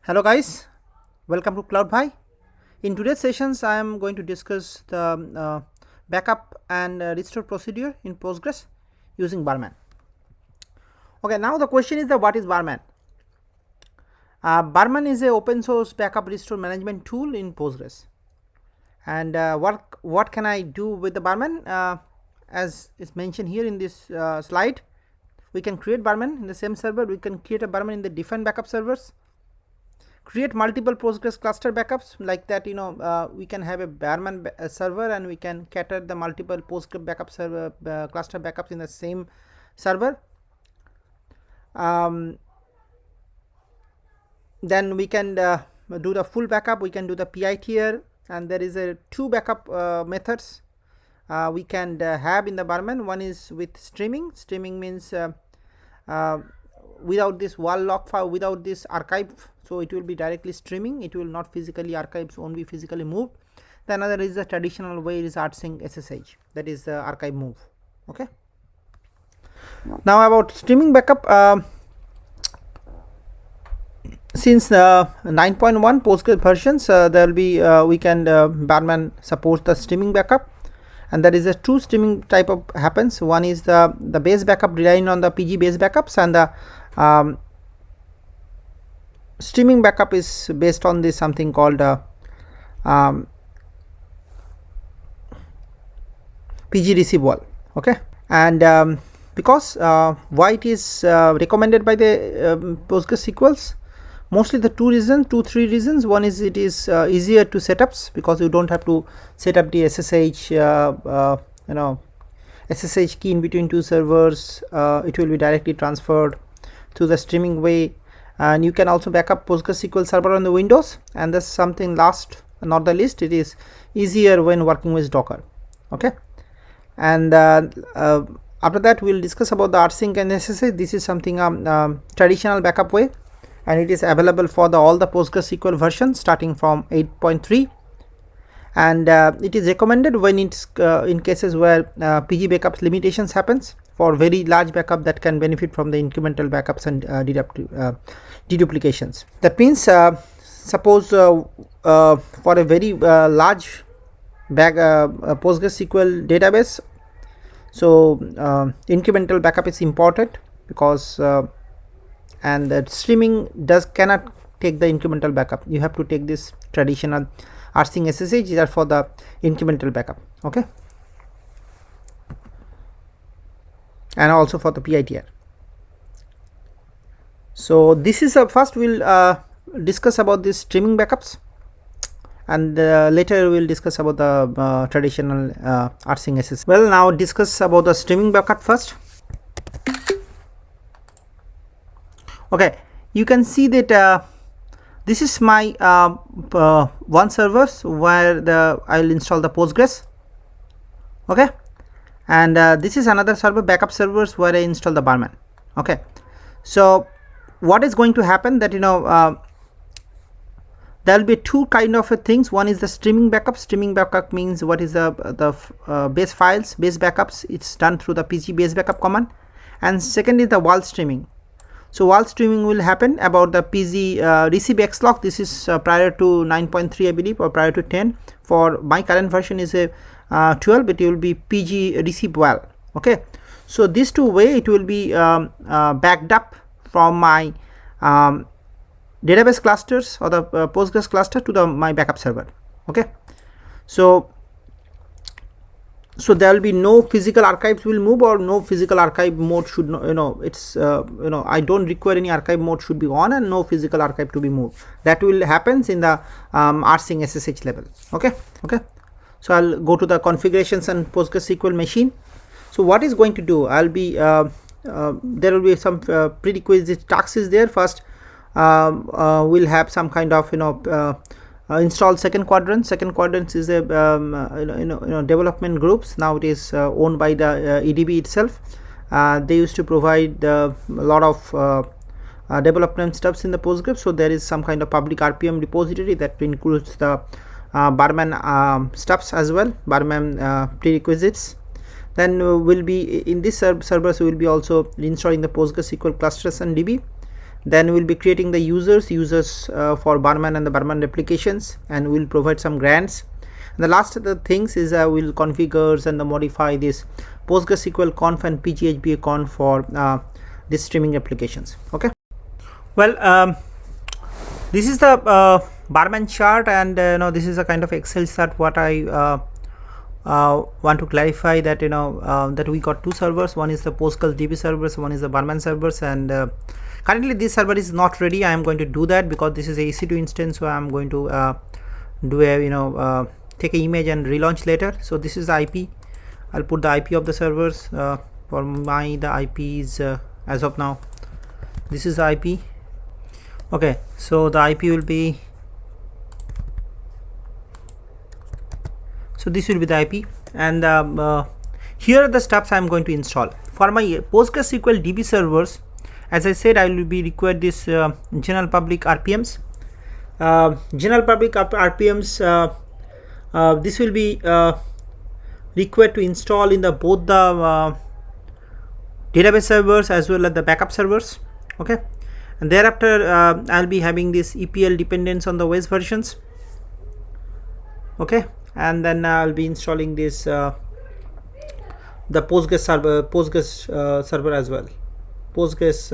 Hello guys, welcome to CloudVi. In today's sessions, I am going to discuss the backup and restore procedure in Postgres using Barman. Okay, now the question is that what is Barman? Barman is a open source backup restore management tool in Postgres. And what can I do with the Barman? As is mentioned here in this slide, we can create Barman in the same server. We can create a Barman in the different backup servers. Create multiple Postgres cluster backups like that. We can have a Barman server and we can cater the multiple Postgres backup server cluster backups in the same server. Then we can do the full backup. We can do the PI tier, and there is two backup methods we can have in the Barman. One is with streaming. Streaming means without this wall lock file, without this archive, so it will be directly streaming. It will not physically archive, so won't be physically moved. The another is the traditional way, is rsync SSH, that is the archive move. Okay, now about streaming backup, since 9.1 Postgres versions, there will be we can Barman supports the streaming backup, and there is a two streaming type of happens. One is the base backup relying on the PG base backups, and the streaming backup is based on this something called PG receive wall. Okay, and because why it is recommended by the PostgreSQLs, mostly the three reasons. One is it is easier to setups, because you don't have to set up the SSH SSH key in between two servers. It will be directly transferred to the streaming way, and you can also backup PostgreSQL server on the Windows. And there's something last not the least, it is easier when working with Docker. Okay, and after that we'll discuss about the rsync and SSH. This is something traditional backup way, and it is available for all the PostgreSQL versions starting from 8.3, and it is recommended when it's in cases where PG backups limitations happens. For very large backup that can benefit from the incremental backups and deduplications. That means suppose for a very large PostgreSQL database, so incremental backup is important, because and the streaming cannot take the incremental backup. You have to take this traditional rsync SSH. These are for the incremental backup. Okay, and also for the PI tier. So this is first we'll discuss about this streaming backups, and later we'll discuss about the traditional rsync SSH. Well, now discuss about the streaming backup first. Okay, you can see that this is my one server where I'll install the Postgres. Okay, and this is another server, backup servers, where I install the Barman. Okay, so what is going to happen that there will be two kind of things. One is the streaming backup. Streaming backup means what is the base files, base backups. It's done through the PG base backup command. And second is the wall streaming. So wall streaming will happen about the PG receive xlog. This is prior to 9.3, I believe, or prior to 10. For my current version is a 12, it will be PG receive wall. Okay, so these two way it will be backed up from my database clusters or the Postgres cluster to my backup server. Okay, so there will be no physical archives will move, or no physical archive mode should not, it's I don't require any archive mode should be on, and no physical archive to be moved. That will happens in the rsync SSH level. Okay, so I'll go to the configurations and PostgreSQL machine. So what is going to do, I'll be there will be some prerequisite tasks is there. First we'll have some kind of install second quadrant. Second quadrant is a development groups. Now it is owned by the EDB itself. They used to provide a lot of development stuffs in the Postgres. So there is some kind of public RPM repository that includes the Barman stuffs as well, Barman prerequisites. Then will be in this servers we will be also installing the PostgreSQL clusters and DB. Then we'll be creating the users for Barman and the Barman replications, and we'll provide some grants. And the last of the things is we'll configure and modify this PostgreSQL conf and PGHBA conf for this streaming applications. Okay, well, this is the Barman chart, and this is a kind of Excel chart. What I want to clarify that that we got two servers. One is the PostgreSQL servers, one is the Barman servers, and currently this server is not ready. I am going to do that because this is a EC2 instance, so I am going to do a take an image and relaunch later. So this is the IP. I'll put the IP of the servers. For the IP is as of now this is the IP. Okay, so the IP will be, so this will be the IP, and here are the steps I am going to install for my PostgreSQL DB servers. As I said, I will be required this general public RPMs. General public RPMs. This will be required to install in the both the database servers as well as the backup servers. Okay, and thereafter I'll be having this EPL dependence on the OS versions. Okay, and then I'll be installing this the Postgres server as well, Postgres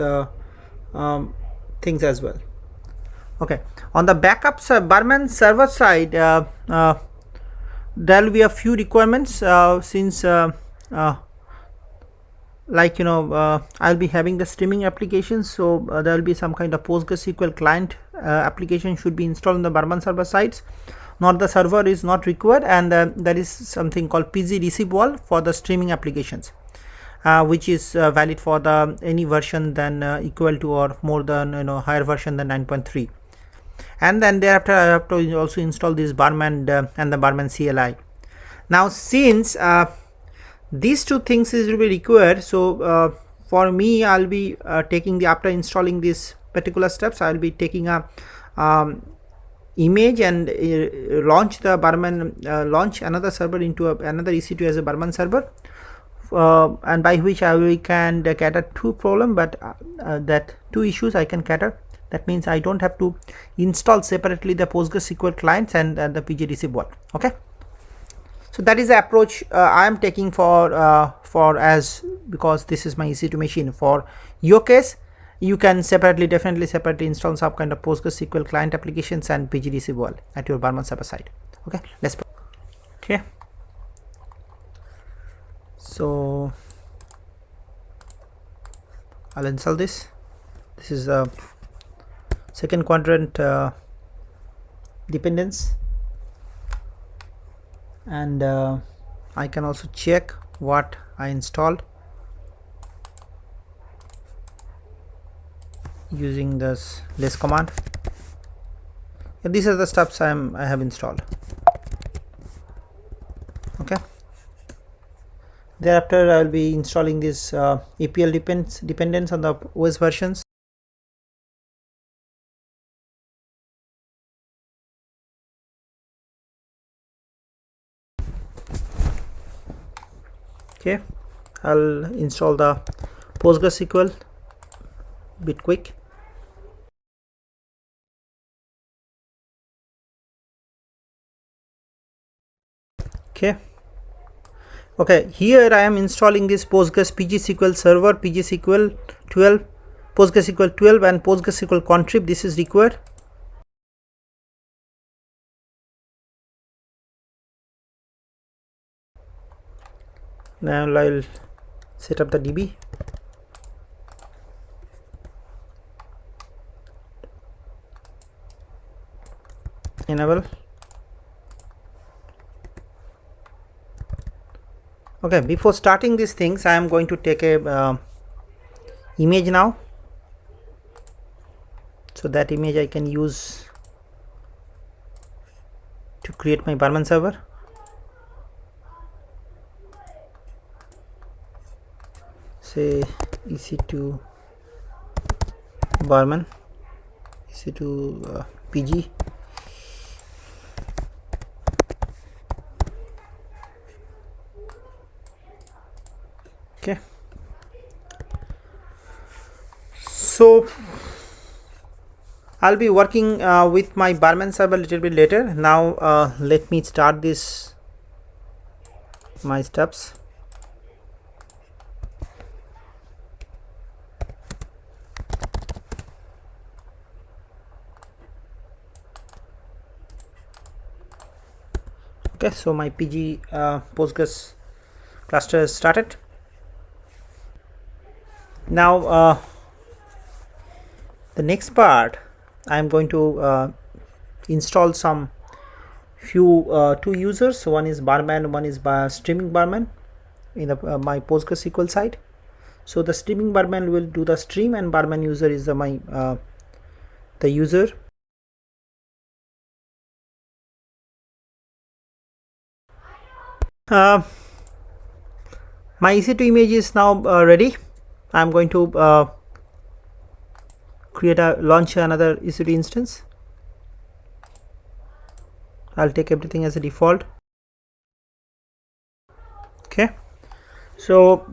things as well. Okay, on the backups Barman server side, there will be a few requirements since like I'll be having the streaming applications, so there will be some kind of PostgreSQL client application should be installed on the Barman server sides. Not the server is not required, and there is something called PG receive wall for the streaming applications, which is valid for the any version than equal to or more than higher version than 9.3. and then thereafter I have to also install this Barman and the Barman CLI. Now since these two things is will be required, so for me I'll be taking the, after installing these particular steps, I'll be taking a image and launch the Barman, launch another server into another EC2 as a Barman server, and by which I can cater two problem, but that two issues I can cater. That means I don't have to install separately the PostgreSQL clients and the PG receive wall. Okay, so that is the approach I am taking for as, because this is my EC2 machine. For your case, you can definitely separately install some kind of PostgreSQL client applications and PG receive wall at your Barman server side. Okay, let's okay. So I'll install this. This is the second quadrant dependence, and I can also check what I installed using this list command. And these are the steps I have installed. Okay, thereafter I will be installing this EPL dependence on the OS versions. Okay, I'll install the PostgreSQL bit quick. Okay, here I am installing this Postgres PGSQL server, PGSQL 12, PostgreSQL 12 and PostgreSQL contrib. This is required. Now I'll set up the DB. Enable. Okay, before starting these things, I am going to take a image now, so that image I can use to create my Barman server. Say EC2 Barman, EC2 PG. Okay, so I'll be working with my Barman server a little bit later. Now let me start this my steps. Okay, so my PG Postgres cluster is started. Now the next part, I am going to install some few two users. One is Barman, one is streaming Barman in the my PostgreSQL side. So the streaming Barman will do the stream, and Barman user is my the user. My EC2 image is now ready. I'm going to launch another EC2 instance. I'll take everything as a default. Okay, so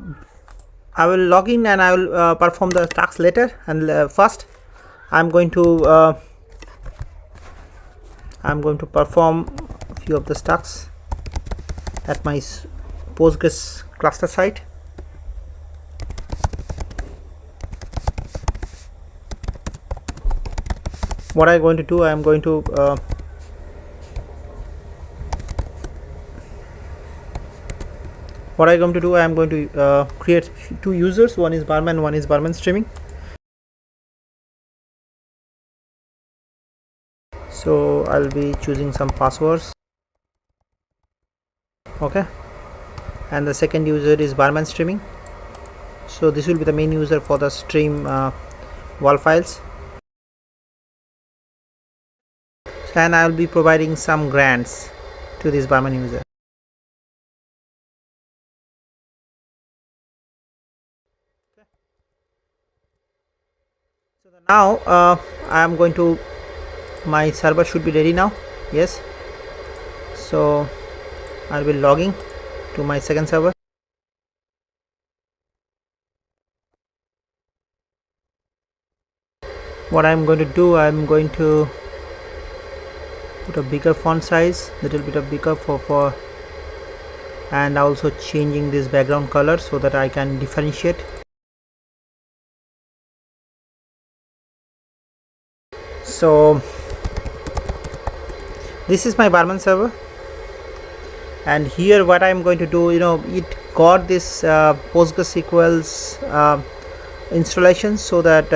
I will log in and I will perform the tasks later. And first, I'm going to perform a few of the tasks at my Postgres cluster site. What I'm going to do, I'm going to create two users. One is Barman, one is Barman streaming. So I'll be choosing some passwords. Okay, and the second user is Barman streaming. So this will be the main user for the stream WAL files, and I will be providing some grants to this Barman user. So now I am going to, my server should be ready now. Yes, so I will be logging to my second server. What I'm going to do, I'm going to put a bigger font size, little bit of bigger for and also changing this background color so that I can differentiate. So this is my Barman server, and here what I'm going to do, it got this PostgreSQL's installation, so that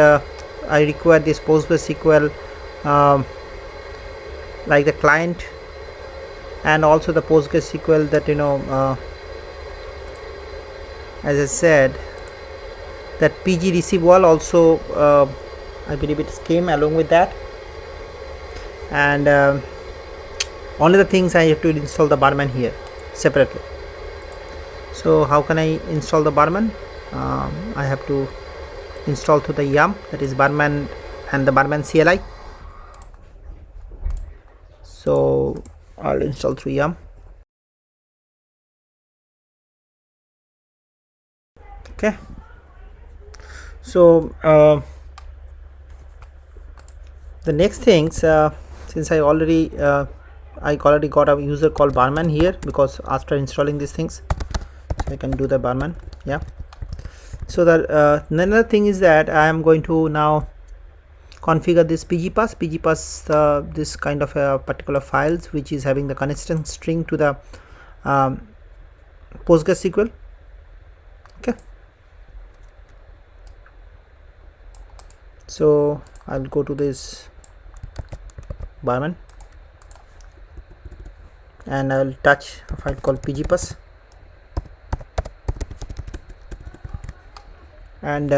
I require this PostgreSQL like the client, and also the PostgreSQL that as I said, that PG receive wall also I believe it came along with that. And only the things I have to install the Barman here separately. So how can I install the Barman? I have to install through the yum, that is Barman and the Barman CLI. So I'll install through yum. Okay, so the next things, since I already got a user called Barman here, because after installing these things, so I can do the Barman. Yeah, so that another thing is that I am going to now configure this pgpass, this kind of a particular files which is having the constant string to the PostgreSQL. Okay, so I'll go to this Barman and I will touch a file called pgpass, and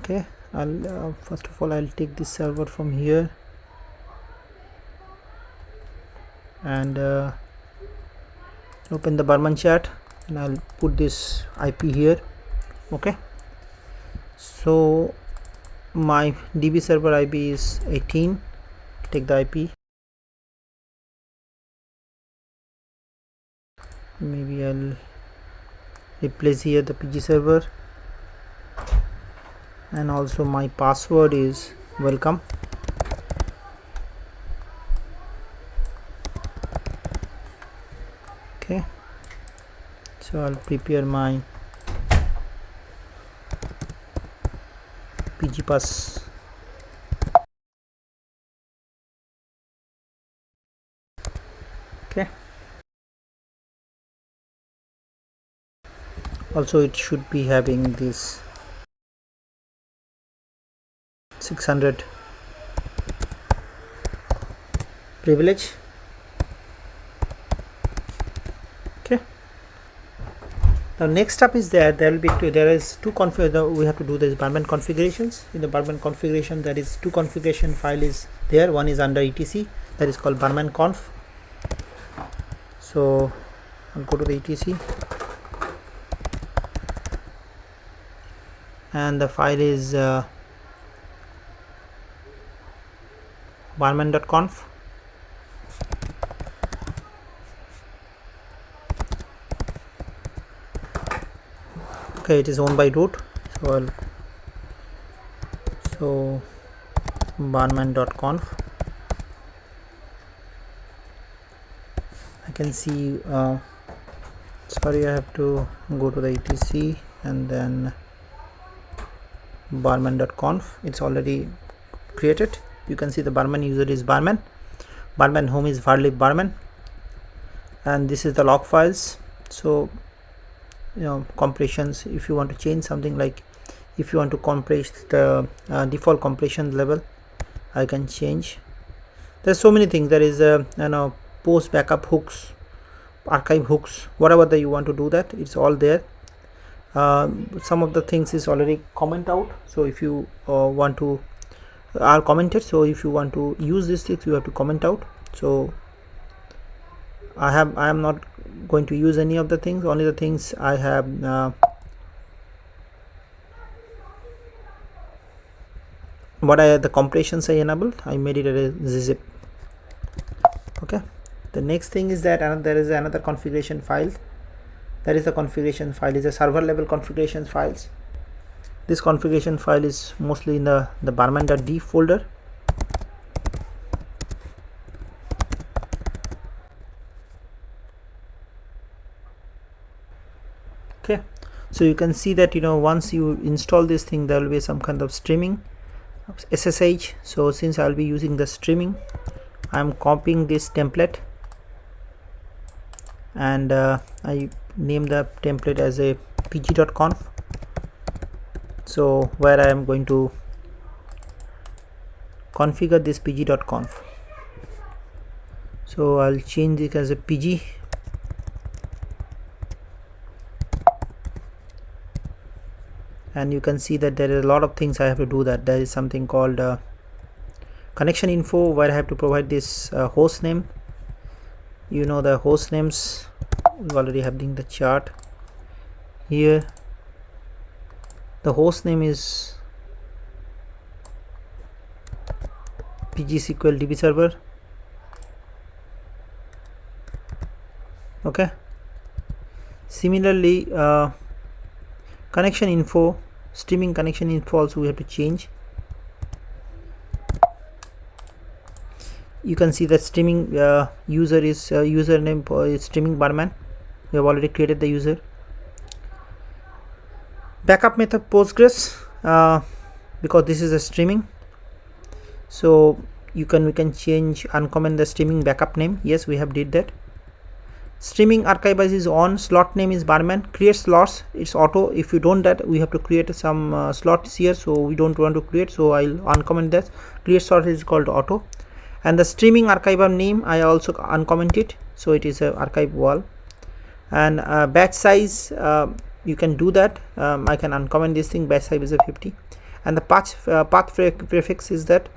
okay, I'll first of all I'll take this server from here and open the Barman chat, and I'll put this IP here. Okay, so my DB server IP is 18. Take the IP, maybe I'll replace here the PG server, and also my password is welcome. Okay, so I'll prepare my PG pass. Okay, also it should be having this 600 privilege. Okay, now next up is there will be there is two we have to do this Barman configurations. In the Barman configuration, there is two configuration file is there. One is under etc, that is called Barman conf. So I'll go to the etc, and the file is barman.conf. Okay, it is owned by root, so barman.conf. I can see sorry, I have to go to the etc and then barman.conf. it's already created. You can see the Barman user is Barman home is varlib Barman, and this is the log files. So compressions, if you want to change something, like if you want to compress the default compression level, I can change. There's so many things. There is post backup hooks, archive hooks, whatever that you want to do, that it's all there. Some of the things is already comment out, so if you want to are commented, so if you want to use this things, you have to comment out. So I am not going to use any of the things. Only the things I have the compressions I enabled, I made it as a zip. Okay, the next thing is that there is another configuration file. That is the configuration file is a server level configuration files. This configuration file is mostly in the barman.d folder. Okay, so you can see that once you install this thing, there will be some kind of streaming SSH. So since I'll be using the streaming, I'm copying this template, and I name the template as a pg.conf. so where I am going to configure this pg.conf. so I'll change it as a pg, and you can see that there is a lot of things I have to do. That there is something called connection info, where I have to provide this host name. The host names, we already have in the chart here. The host name is PostgreSQL DB server. Okay, similarly connection info, streaming connection info also we have to change. You can see that streaming user is username is streaming Barman. We have already created the user. Backup method Postgres, because this is a streaming, so we can change, uncomment the streaming backup name. Yes, we have did that. Streaming archive is on, slot name is Barman. Create slots, it's auto. If you don't that, we have to create some slots here, so we don't want to create, so I'll uncomment that. Create slot is called auto. And the streaming archive name I also uncomment it, so it is a archive wall. And batch size, you can do that. I can uncomment this thing. Batch size is a 50, and the path prefix is that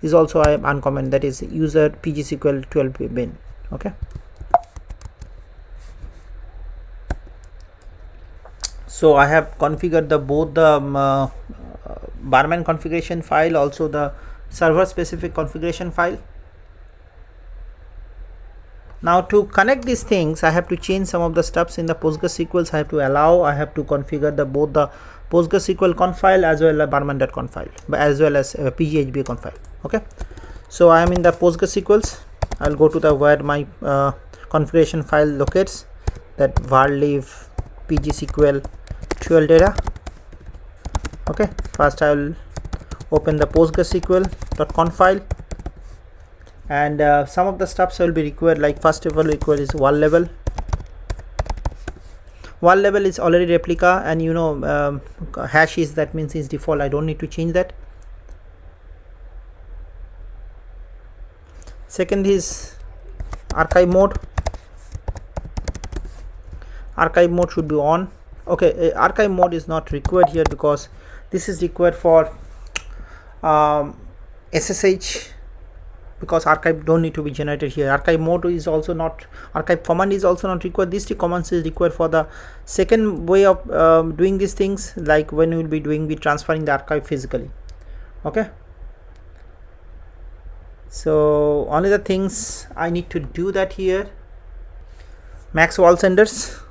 is also I uncomment, that is user PostgreSQL 12 bin. Okay, so I have configured both the Barman configuration file, also the server specific configuration file. Now to connect these things, I have to change some of the stuffs in the PostgreSQL. I have to allow, I have to configure the both the PostgreSQL conf file as well as Barman.conf file, as well as PGHB conf file. Okay, so I am in the PostgreSQL. I'll go to the where my configuration file locates, that var leave pgsql 12 data. Okay, first I will open the PostgreSQL.conf file, and some of the stuffs will be required. Like first of all required is wall level. Wall level is already replica, and you know hash is, that means is default. I don't need to change that. Second is archive mode. Archive mode should be on. Okay, archive mode is not required here because this is required for SSH, because archive don't need to be generated here. Archive mode is also not, archive command is also not required. These two commands is required for the second way of doing these things, like when we will be transferring the archive physically. Okay, so only the things I need to do that here. Max wall senders.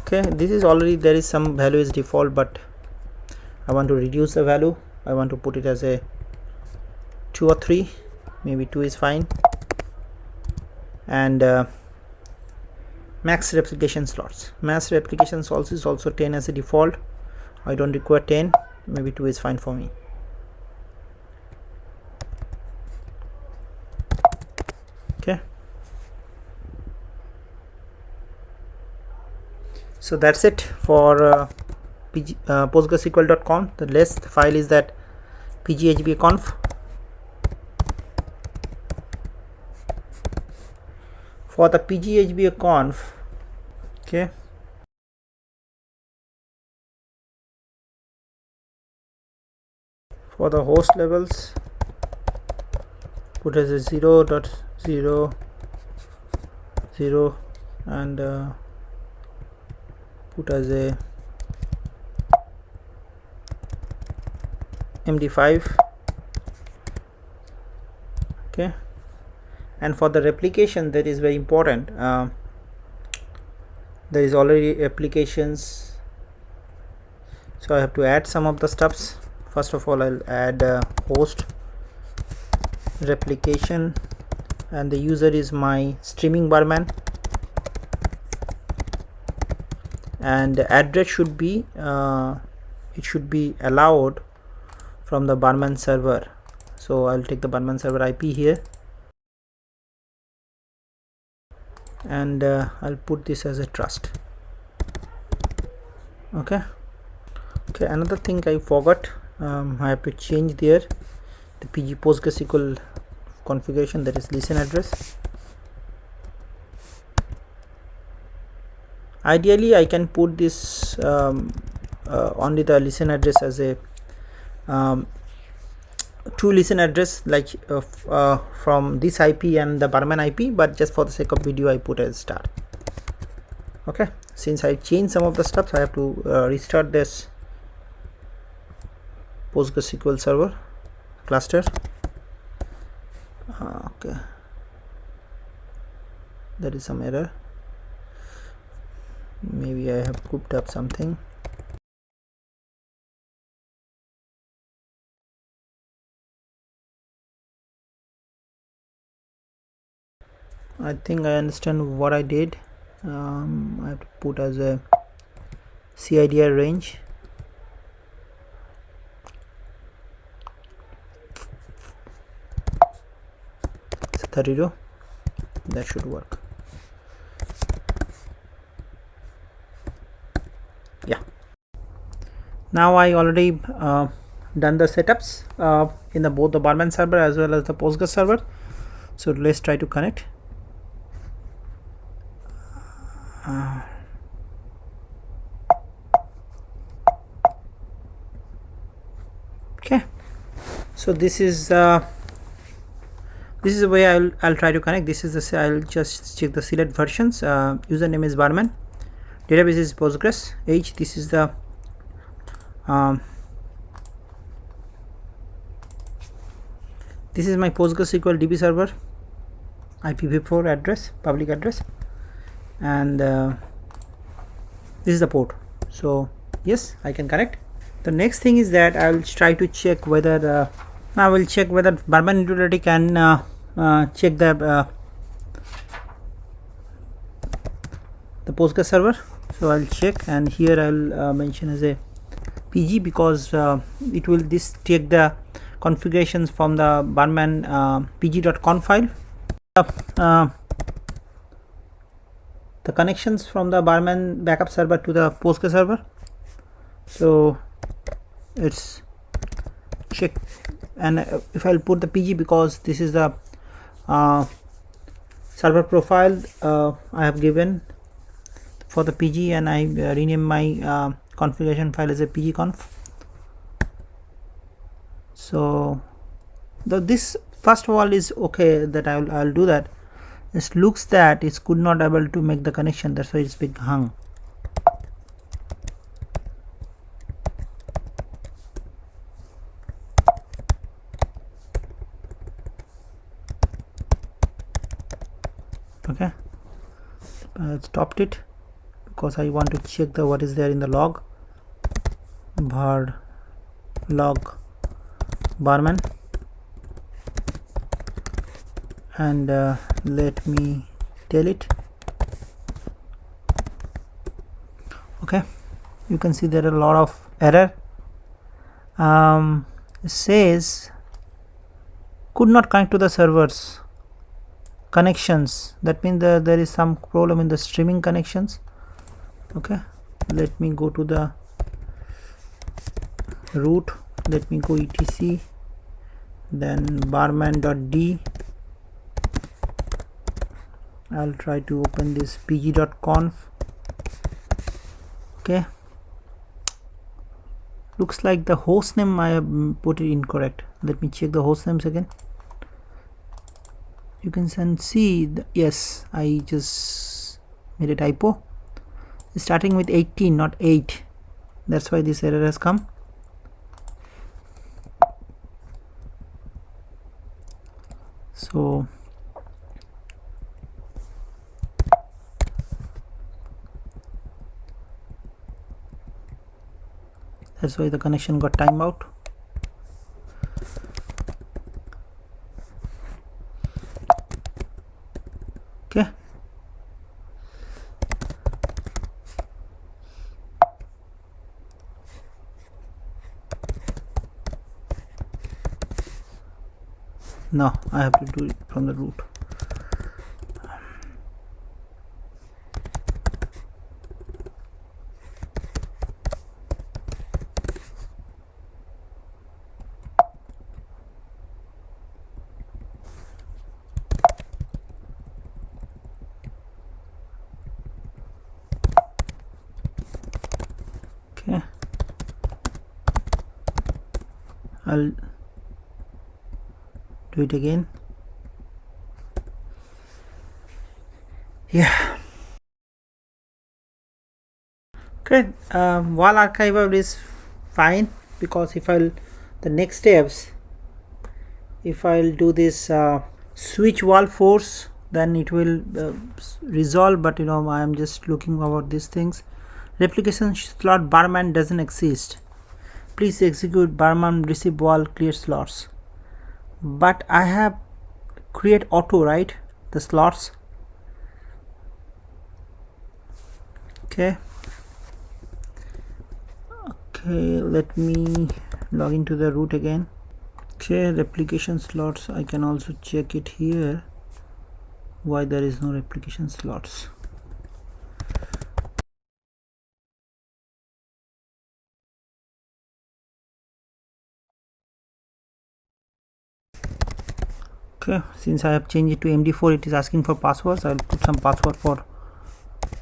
Okay, this is already, there is some value is default, but I want to reduce the value. I want to put it as a 2 or 3, maybe 2 is fine. And max replication slots. Max replication slots is also 10 as a default. I don't require 10, maybe 2 is fine for me. Okay, so that's it for PostgreSQL.conf. The list file is that pghb.conf. For the pghb.conf, okay, for the host levels, put as a 0.0.0 and put as a MD5. Okay, and for the replication, that is very important. There is already applications, so I have to add some of the stuffs. First of all, I'll add host replication, and the user is my streaming Barman, and the address should be it should be allowed from the Barman server. So I'll take the Barman server IP here, and I'll put this as a trust. Okay, another thing I forgot, I have to change there the PG PostgreSQL configuration, that is listen address. Ideally I can put this only the listen address as a two listen address, like from this IP and the Barman IP, but just for the sake of video I put as start. Okay, since I changed some of the stuff, I have to restart this PostgreSQL server cluster. Okay, there is some error, maybe I have cooked up something. I think I understand what I did. I have to put as a CIDR range. It's 32. That should work. Yeah. Now I already done the setups in the both the Barman server as well as the Postgres server. So let's try to connect. Okay, so this is the way I'll try to connect. This is the, I'll just check the select versions. Username is Barman, database is Postgres H. This is the this is my PostgreSQL DB server. IPv4 address, public address, and this is the port. So yes, I can connect. The next thing is that I will try to check whether I will check whether Barman utility can check the Postgres server. So I'll check, and here I'll mention as a PG because it will this take the configurations from the Barman pg.conf file. The connections from the Barman backup server to the Postgres server. So it's check, and if I'll put the PG because this is the server profile I have given for the PG, and I rename my configuration file as a pgconf. So this first of all is okay, that I'll do that. It looks that it could not able to make the connection, that's why it's big hung. Okay, I stopped it because I want to check the what is there in the log. Var log Barman, and let me tell it. Okay, you can see there are a lot of error. It says could not connect to the servers connections. That means there is some problem in the streaming connections. Okay, let me go to the root. Let me go etc, then barman.d. I'll try to open this pg.conf. Okay, looks like the host name I have put it incorrect. Let me check the host names again. You can see yes, I just made a typo. It's starting with 18, not 8. That's why this error has come. So that's why the connection got timeout. Okay, now I have to do it from the root. Okay, I'll do it again. Yeah. Okay, wall archiver is fine because if I'll the next steps, if I'll do this switch wall force, then it will resolve. But I am just looking about these things. Replication slot Barman doesn't exist. Please execute Barman receive wall clear slots. But I have create auto, right? The slots. Okay, let me log into the root again. Okay, replication slots, I can also check it here why there is no replication slots. Okay, since I have changed it to MD4, it is asking for passwords. I will put some password for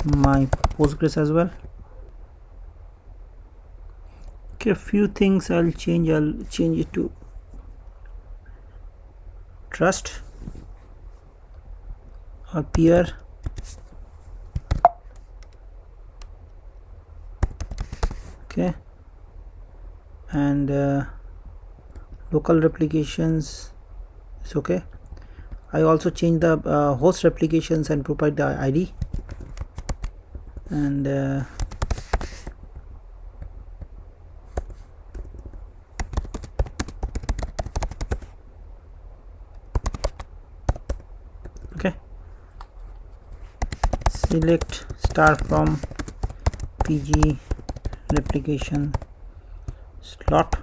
my Postgres as well. Okay, a few things I'll change it to trust or peer. Okay, and local replications is okay. I also change the host replications and provide the ID, and okay, select star from PG replication slot.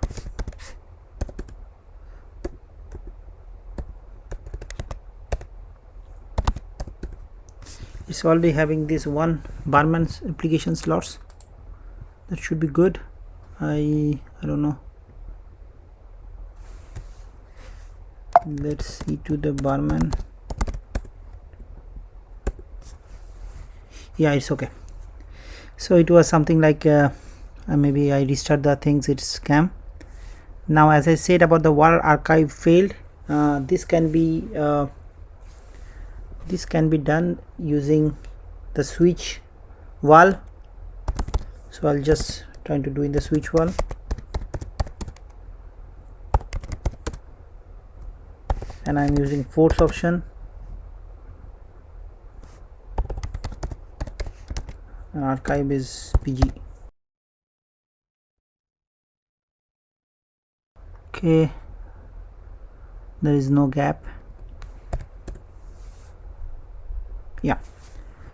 It's already having this one Barman's application slots. That should be good. I don't know. Let's see to the Barman. Yeah, it's okay. So it was something like maybe I restart the things, it's scam. Now, as I said about the wall archive failed, this can be done using the switch wall. So I'll just try to do in the switch wall. And I'm using force option. Archive is PG. Okay, there is no gap. Yeah,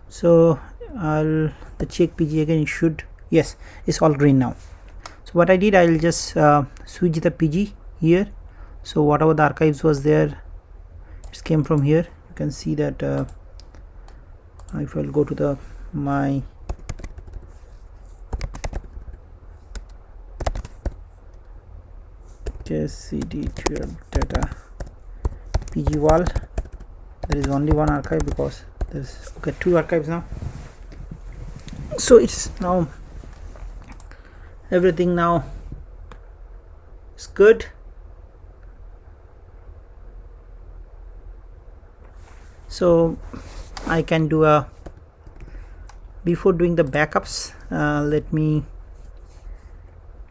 so I'll check PG again. It should, yes, it's all green now. So what I did, I'll just switch the PG here. So whatever the archives was there, it came from here. You can see that if I'll go to the my cd12 data PG wall, there is only one archive because there's okay 2 archives now. So it's now everything now is good. So I can do a, before doing the backups, let me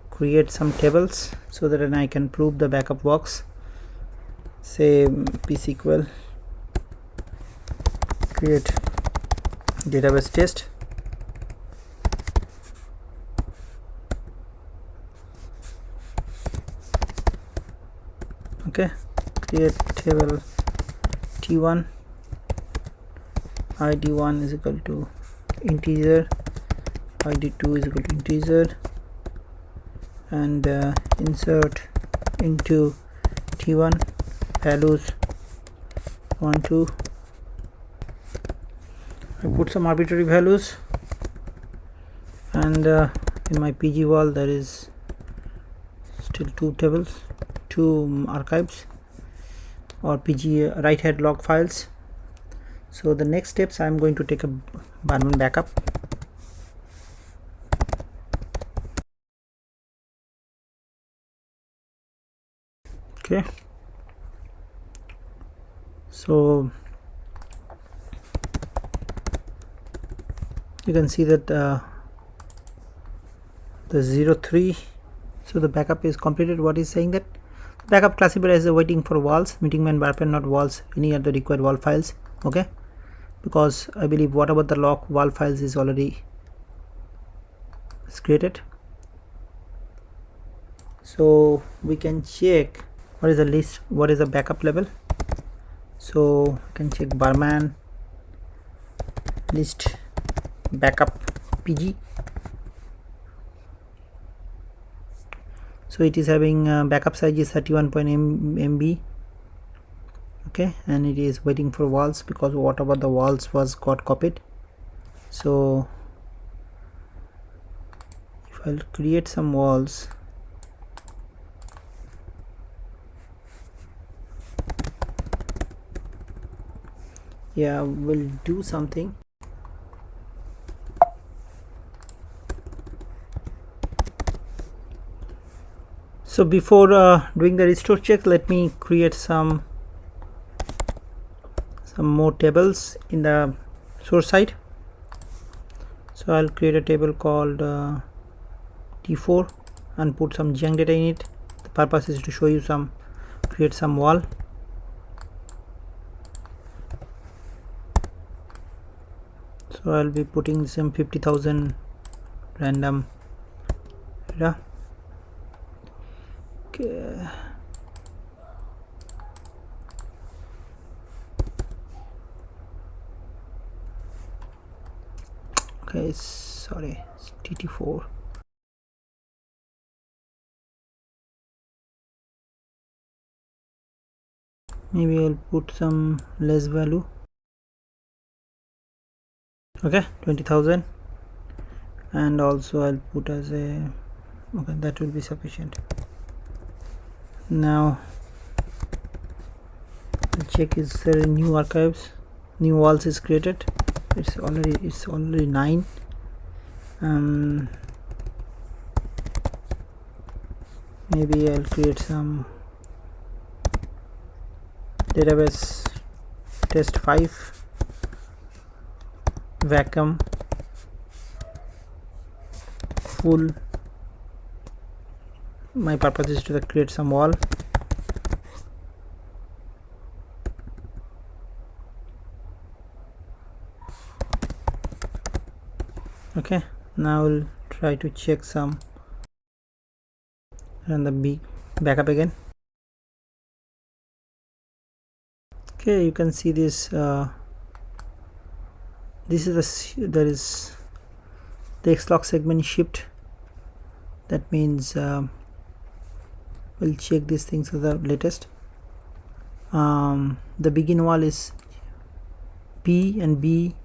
create some tables so that then I can prove the backup works. Say PSQL create database test. Okay, create table T1, ID1 is equal to integer, ID2 is equal to integer, and insert into T1 values 1 2. I put some arbitrary values, and in my PG wall there is still 2 tables, 2 archives or PG write head log files. So the next steps, I am going to take a Barman backup. Okay, so you can see that the 03, so the backup is completed. What is saying that backup classified as waiting for walls, meeting man Barman, not walls, any other required wall files. Okay, because I believe whatever the log wall files is already created. So we can check what is the list, what is the backup level. So you can check Barman list backup PG. So it is having backup size is 31 MB. Okay, and it is waiting for walls because whatever the walls was got copied. So if I'll create some walls, yeah, we'll do something. So before doing the restore check, let me create some more tables in the source side. So I'll create a table called T4 and put some junk data in it. The purpose is to show you some, create some wall. So I'll be putting some 50,000 random data. Okay. Okay, sorry, it's TT4. Maybe I'll put some less value. Okay, 20,000, and also I'll put as a, okay, that will be sufficient. Now I'll check is there new archives, new walls is created. It's already 9. Maybe I'll create some database test 5 vacuum full. My purpose is to create some wall. Okay, now we'll try to check some and the big backup again. Okay, you can see this. This is there is the xlog segment shipped. That means we'll check these things for the latest. The begin wall is B and B.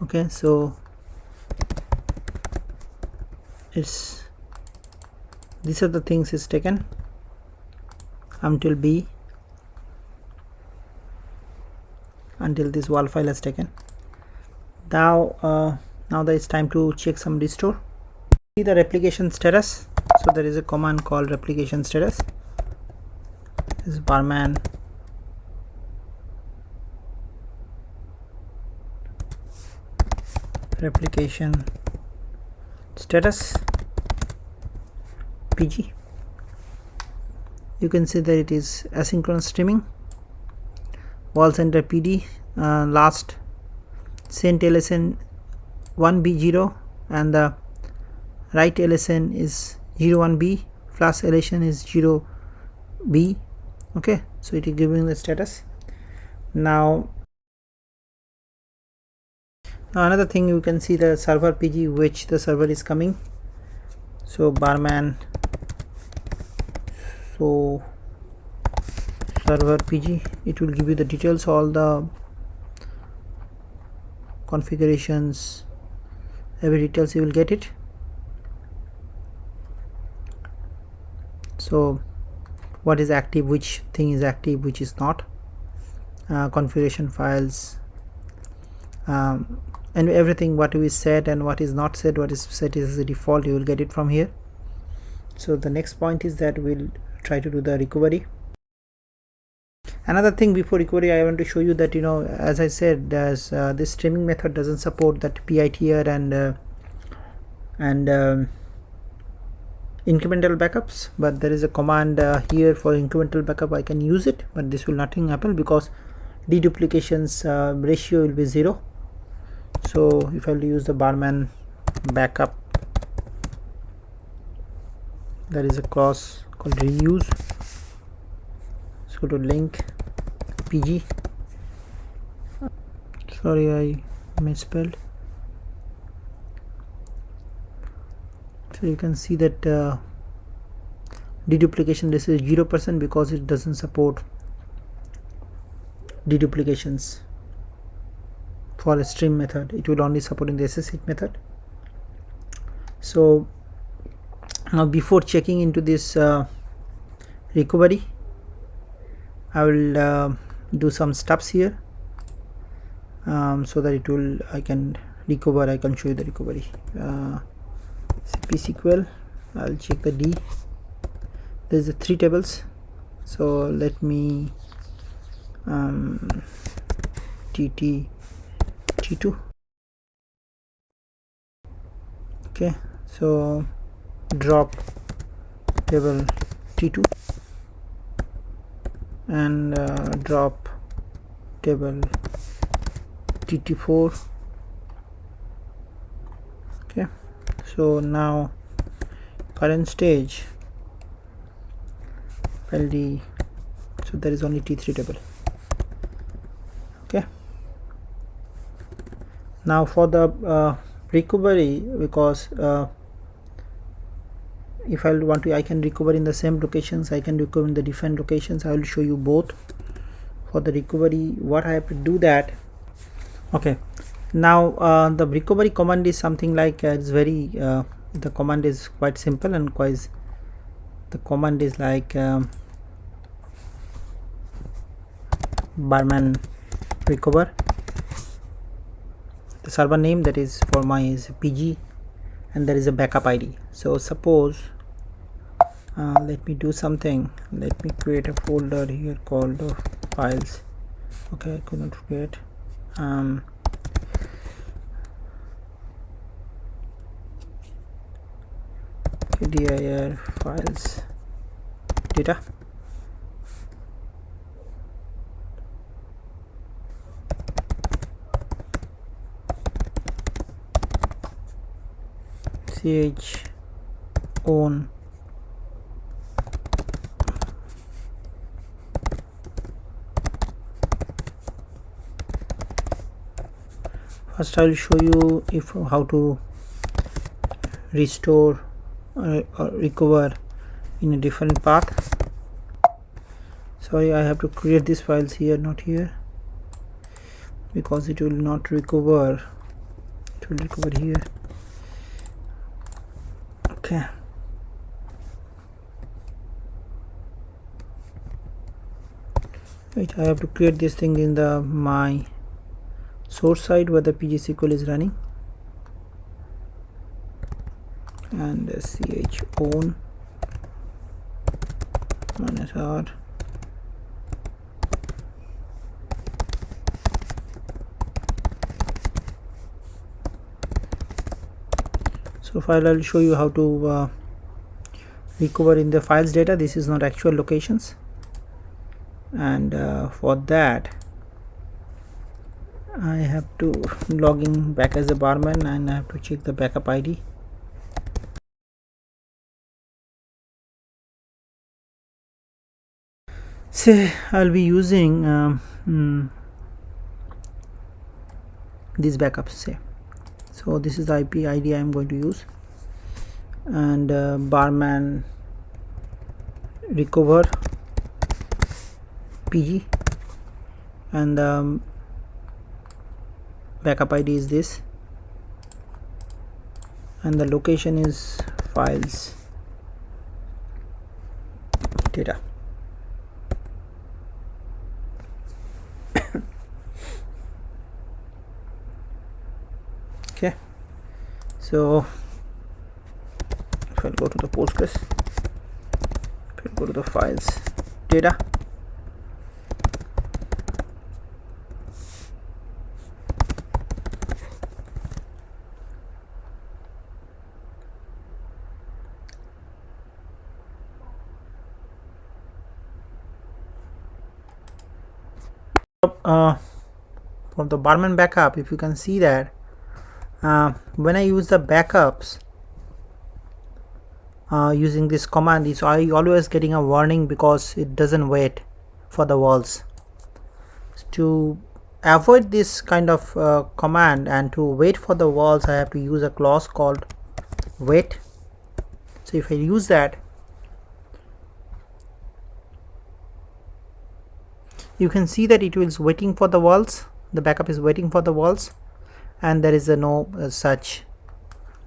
Okay, so it's these are the things is taken until B, until this wall file is taken. Now that it's time to check some restore. See the replication status. So there is a command called replication status. This is Barman replication status PG. You can see that it is asynchronous streaming. Wall center PD, last sent LSN 1B0 and the right LSN is 01B, flash LSN is 0B. Okay, so it is giving the status. Now another thing, you can see the server PG which the server is coming. So Barman, so server PG, it will give you the details, all the configurations, every details you will get it. So what is active, which thing is active, which is not, configuration files, and everything what we set and what is not set, what is set is the default, you will get it from here. So the next point is that we'll try to do the recovery. Another thing before recovery, I want to show you that, as I said, there's this streaming method doesn't support that PITR and incremental backups, but there is a command here for incremental backup. I can use it, but this will nothing happen because deduplications ratio will be 0. So if I will use the Barman backup, there is a clause called reuse. Let's go to link PG. Sorry, I misspelled. So you can see that deduplication, this is 0% because it doesn't support deduplications for a stream method. It will only support in the SSH method. So now before checking into this recovery, I will do some steps here so that it will, I can recover, I can show you the recovery. PSQL, I'll check the D. There's the 3 tables, so let me T2. Okay, so drop table T2 and drop table TT4 Okay, so now current stage LD, so there is only T3 table. Okay, now for the recovery, because if I want to, I can recover in the same locations, I can recover in the different locations. I will show you both. For the recovery, what I have to do that. Okay, now the recovery command is something like it's very the command is quite simple and quite, the command is like Barman recover. The server name that is for my is PG, and there is a backup ID. So suppose let me do something. Let me create a folder here called files. Okay, I could not create dir files data. Ch own first I will show you if how to restore or recover in a different path. Sorry, I have to create these files here, not here, because it will not recover, it will recover here. Okay, wait, I have to create this thing in the my source side where the PostgreSQL is running, and ch own -r so file. I'll show you how to recover in the files data. This is not actual locations, and for that I have to log in back as a Barman, and I have to check the backup ID. Say I'll be using these backups, say. So this is the IP ID I am going to use, and Barman recover PG, and backup ID is this, and the location is files data. Okay, so if I go to the Postgres, if I go to the files data, from the Barman backup, if you can see that when I use the backups using this command, is I always getting a warning because it doesn't wait for the walls. To avoid this kind of command and to wait for the walls, I have to use a clause called wait. So if I use that, you can see that it is waiting for the walls, the backup is waiting for the walls, and there is no such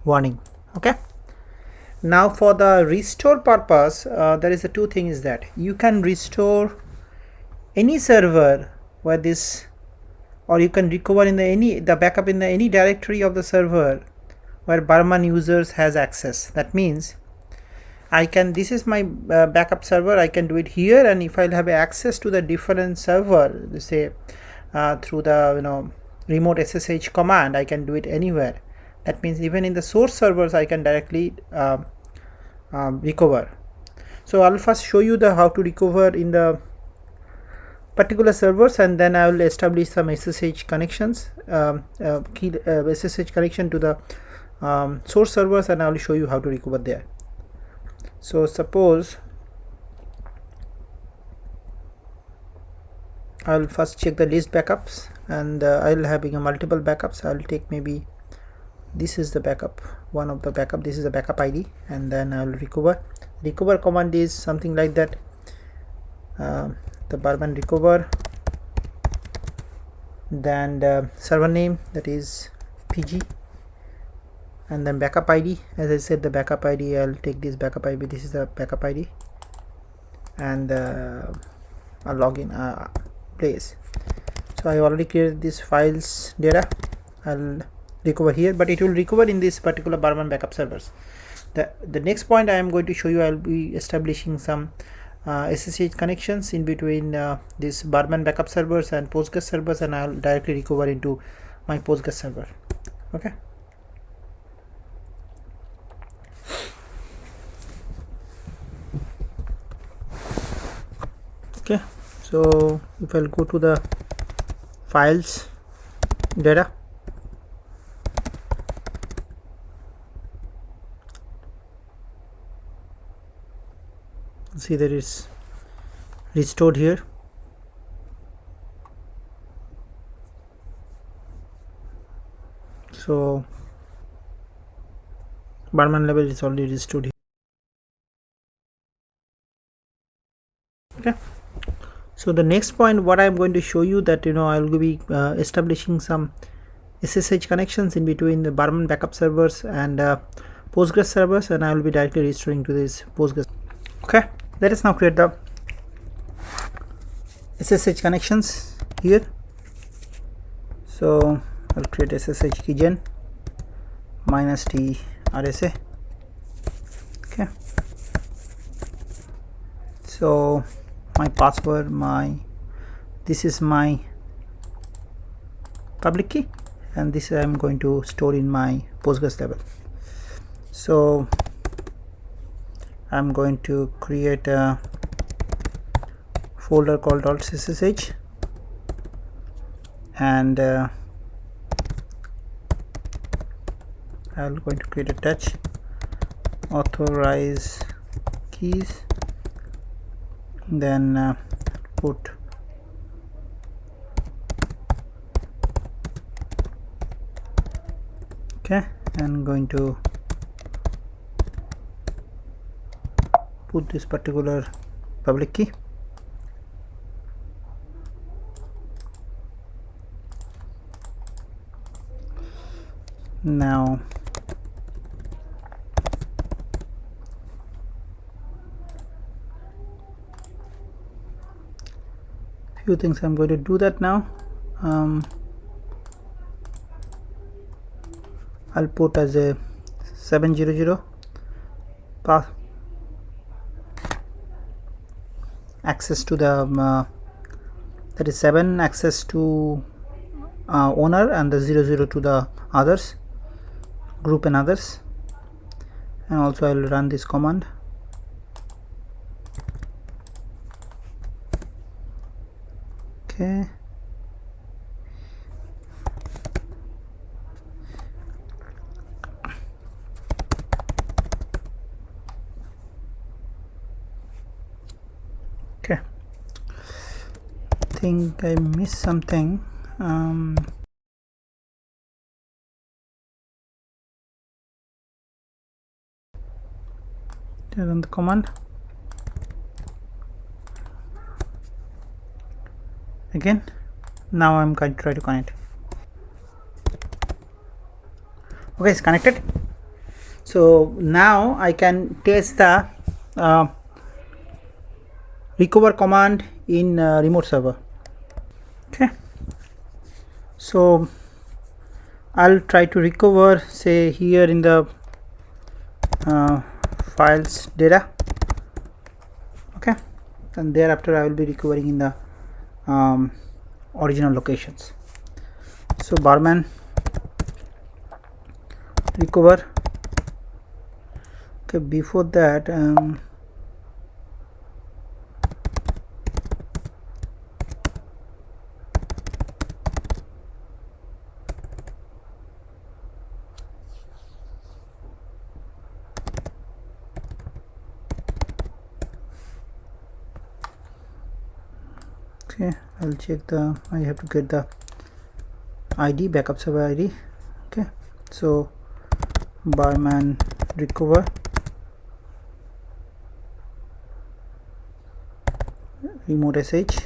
warning. Okay, now for the restore purpose, there is two things that you can restore any server where this, or you can recover in the backup in any directory of the server where Barman users has access. That means I can, this is my backup server, I can do it here, and if I'll have access to the different server, say through the remote SSH command, I can do it anywhere. That means even in the source servers I can directly recover. So I'll first show you the how to recover in the particular servers, and then I will establish some SSH connections, SSH connection to the source servers, and I will show you how to recover there. So suppose I'll first check the list backups, and I'll having a multiple backups. I'll take maybe this is the backup, one of the backup, this is a backup ID, and then I'll recover command is something like that. The Barman recover, then the server name, that is PG, and then backup ID. As I said, the backup ID, I'll take this backup ID, this is the backup ID, and a login place. So I already created this files data. I'll recover here, but it will recover in this particular Barman backup servers. The next point I am going to show you, I'll be establishing some SSH connections in between this Barman backup servers and Postgres servers, and I'll directly recover into my Postgres server. Okay. Okay, so if I'll go to the files data, see that is restored here. So Barman level is already restored here. Okay, so the next point what I'm going to show you, that I will be establishing some SSH connections in between the Barman backup servers and Postgres servers, and I will be directly restoring to this Postgres. Okay, let us now create the SSH connections here. So I'll create SSH keygen -t RSA. Okay, so my password, this is my public key, and this I'm going to store in my Postgres level. So I'm going to create a folder called .ssh, and I'm going to create a touch authorize keys, then put okay, and going to put this particular public key. Now few things I'm going to do that now. I'll put as a 700 path access to the that is 7 access to owner, and the 00 to the others, group and others, and also I will run this command. Okay, okay, I think I missed something. Run the command again. Now I'm going to try to connect. Okay, it's connected. So now I can test the recover command in remote server. Okay, so I'll try to recover, say here in the files data. Okay, and thereafter I will be recovering in the original locations. So Barman recover. Okay, before that Okay, I'll check the, I have to get the ID, backup server ID. Okay, so Barman recover remote sh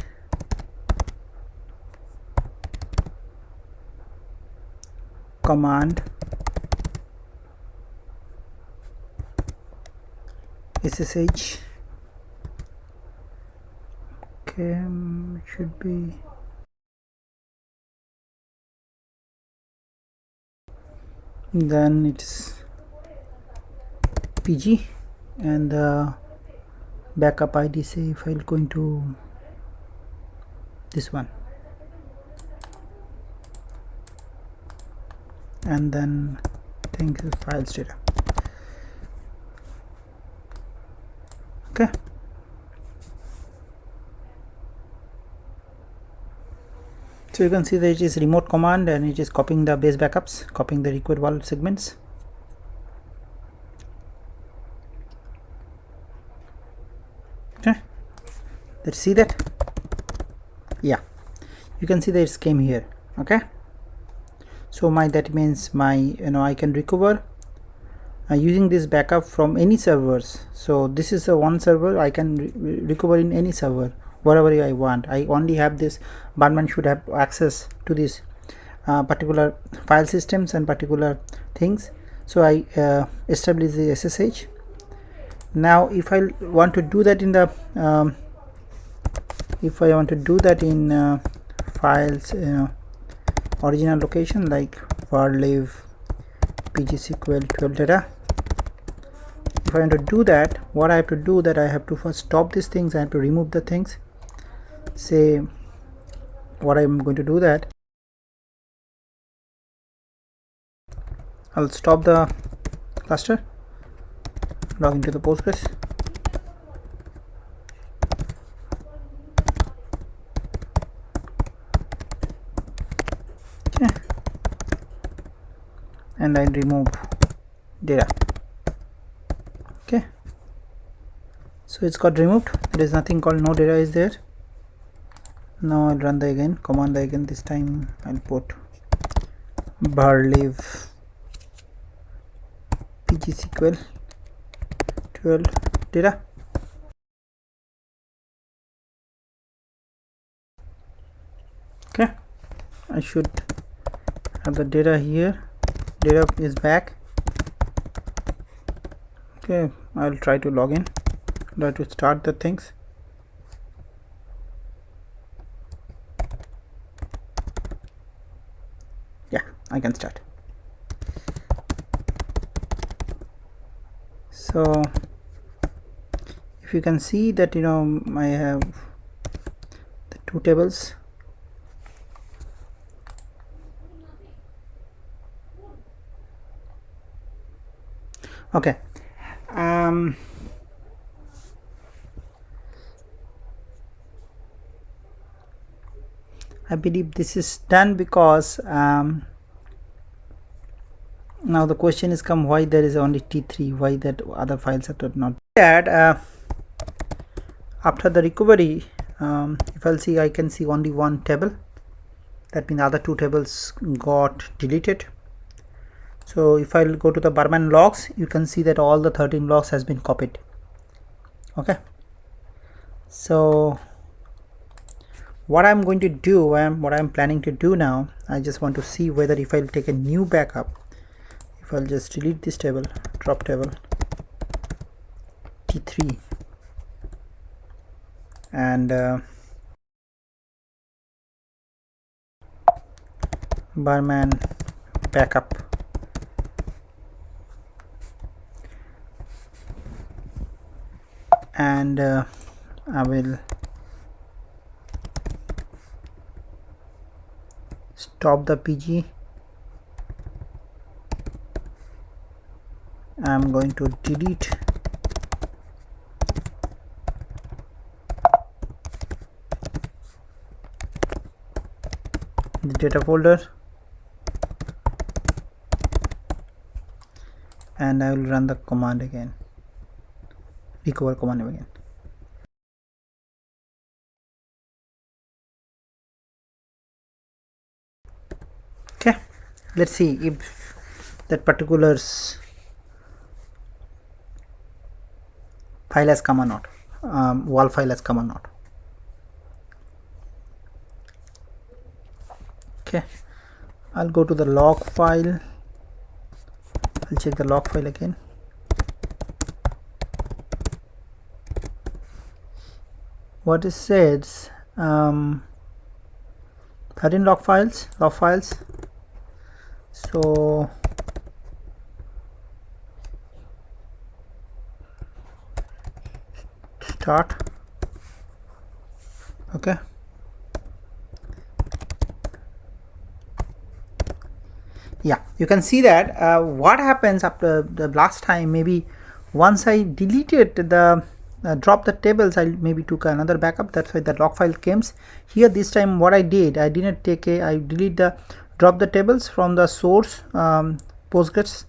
command ssh. Okay, it should be then it's pg, and the backup id, say if I'll go into this one, and then things is files data. Okay, so you can see that it is remote command and it is copying the base backups, copying the required wallet segments. Okay, let's see that. Yeah, you can see that it came here. Okay, so that means my I can recover using this backup from any servers. So this is a one server, I can recover in any server wherever I want. I only have this, Barman should have access to this particular file systems and particular things. So I establish the SSH. Now if I want to do that in the files original location, like varlive PostgreSQL 12 data, if I want to do that, what I have to do, that I have to first stop these things, I have to remove the things. Say what I'm going to do, that I'll stop the cluster, log into the Postgres. Okay, and I remove data. Okay, so it's got removed. There is nothing called no data is there. Now I'll run the again command again. This time I'll put varlive PostgreSQL 12 data. Okay, I should have the data here. Data is back. Okay, I'll try to log in, try to start the things. Yeah, I can start. So if you can see that I have the two tables. Okay, I believe this is done, because now the question is come, why there is only T3, why that other files are not that. After the recovery, if I'll see, I can see only one table. That means other two tables got deleted. So if I'll go to the Barman logs, you can see that all the 13 logs has been copied. Okay, so what I'm going to do, what I'm planning to do now, I just want to see whether if I'll take a new backup, if I'll just delete this table, drop table T3, and Barman backup, and I will stop the PG. I'm going to delete the data folder, and I will run the command again, recover command again. let's see if that particular file has come or not, wall file has come or not. Okay, I'll go to the log file. I'll check the log file again. What it says, 13 log files. So start. Okay, yeah, you can see that what happens after the last time. Maybe once I deleted the drop the tables, I maybe took another backup. That's why the log file comes here. This time what I did, I didn't take I delete the drop the tables from the source Postgres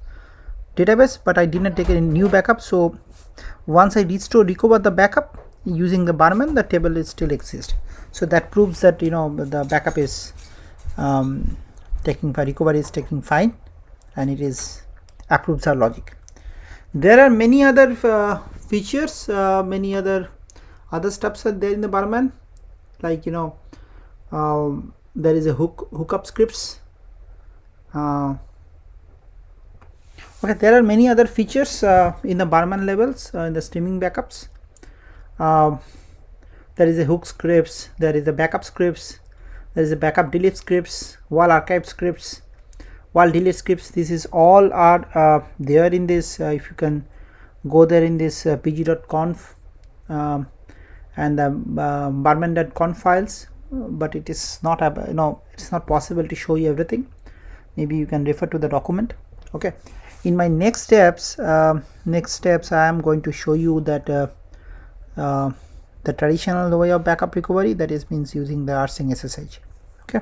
database, but I didn't take a new backup. So once I recover the backup using the Barman, the table is still exists. So that proves that the backup is recovery is taking fine, and it is approves our logic. There are many other features, many other stuffs are there in the Barman, like there is a hookup scripts. Okay, there are many other features in the Barman levels in the streaming backups. There is a hook scripts, there is a backup scripts, there is a backup delete scripts, wall archive scripts, wall delete scripts. This is all are there in this. If you can go there in this pg.conf and the barman.conf files, but it is not it's not possible to show you everything. Maybe you can refer to the document. Okay, in my next steps I am going to show you that the traditional way of backup recovery, that is means using the rsync SSH. Okay.